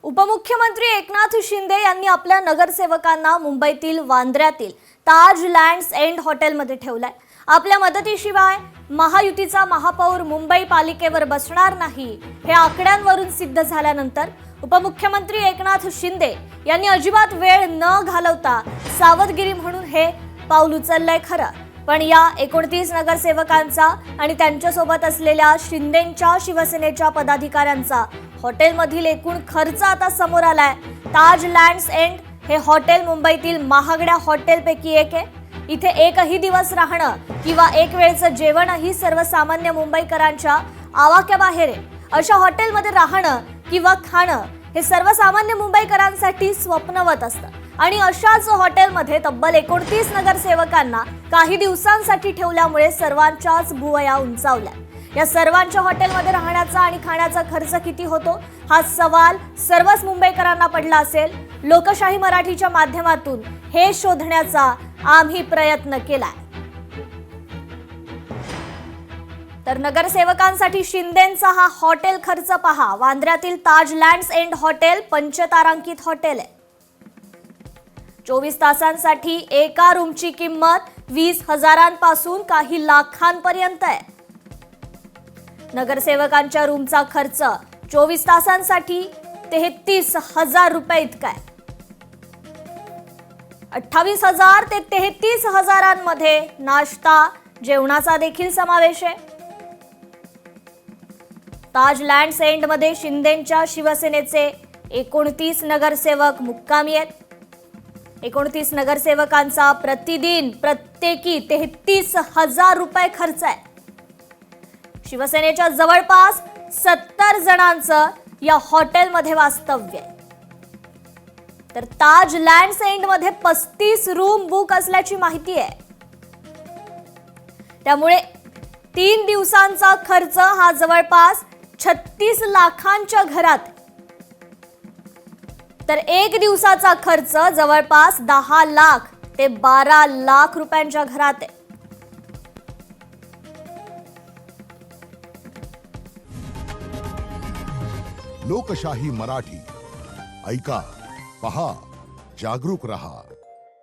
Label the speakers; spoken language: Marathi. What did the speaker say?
Speaker 1: उपमुख्यमंत्री एकनाथ शिंदे यांनी आपल्या नगरसेवकांना मुंबईतील वांद्र्यातील ताज लँड्स एंड हॉटेलमध्ये ठेवलाय। आपल्या मदतीशिवाय महायुतीचा महापौर मुंबई पालिकेवर बसणार नाही हे आकड्यांवरून सिद्ध झाल्यानंतर उपमुख्यमंत्री एकनाथ शिंदे यांनी अजिबात वेळ न घालवता सावधगिरी म्हणून हे पाऊल उचललंय खरं। पण या 29 नगरसेवकांचा आणि त्यांच्यासोबत असलेल्या शिंदेंच्या शिवसेनेच्या पदाधिकाऱ्यांचा हॉटेलमधील एकूण खर्च आता समोर आलाय। ताज लँड्स एंड हे हॉटेल मुंबईतील महागड्या हॉटेलपैकी एक आहे। इथे एकही दिवस राहणं किंवा एक वेळचं जेवणही सर्वसामान्य मुंबईकरांच्या आवाक्याबाहेर आहे। अशा हॉटेलमध्ये राहणं किंवा खाणं हे सर्वसामान्य मुंबईकरांसाठी स्वप्नवत असतं आणि अशाच हॉटेलमध्ये तब्बल 29 नगरसेवकांना काही दिवसांसाठी ठेवल्यामुळे सर्वांच्याच भुवया उंचावल्या। या सर्वांच्या हॉटेलमध्ये राहण्याचा आणि खाण्याचा खर्च किती होतो हा सवाल सर्वच मुंबईकरांना पडला असेल। लोकशाही मराठीच्या माध्यमातून हे शोधण्याचा आम्ही प्रयत्न केलाय। तर नगरसेवकांसाठी शिंदेंचा हा हॉटेल खर्च पहा। वांद्र्यातील ताज लँड्स एंड हॉटेल पंचतारांकित हॉटेल आहे। 24 तासांसाठी एका रूमची किंमत 20,000पासून काही लाखांपर्यंत आहे। नगरसेवकांच्या रूमचा खर्च 24 तासांसाठी 33,000 रुपये इतका आहे। 28,000 ते 33,000मध्ये नाश्ता जेवणाचा देखील समावेश आहे। ताज लँड्स एंड मध्ये शिंदेंच्या शिवसेनेचे 29 नगरसेवक मुक्कामी आहेत। 29 नगरसेवकांचा प्रतिदिन प्रत्येकी 33,000 रुपये खर्च आहे। शिवसेनेच्या जवळपास 70 जणांचं या हॉटेलमध्ये वास्तव्य आहे। तर ताज लँड्स एंड मध्ये 35 रूम बुक असल्याची माहिती आहे। त्यामुळे 3 दिवसांचा खर्च हा जवळपास 36 लाखांच्या घरात, तर 1 दिवसाचा खर्च जवळपास 10 लाख ते 12 लाख रुपयांच्या घरात आहे।
Speaker 2: लोकशाही मराठी ऐका, पहा, जागरूक रहा।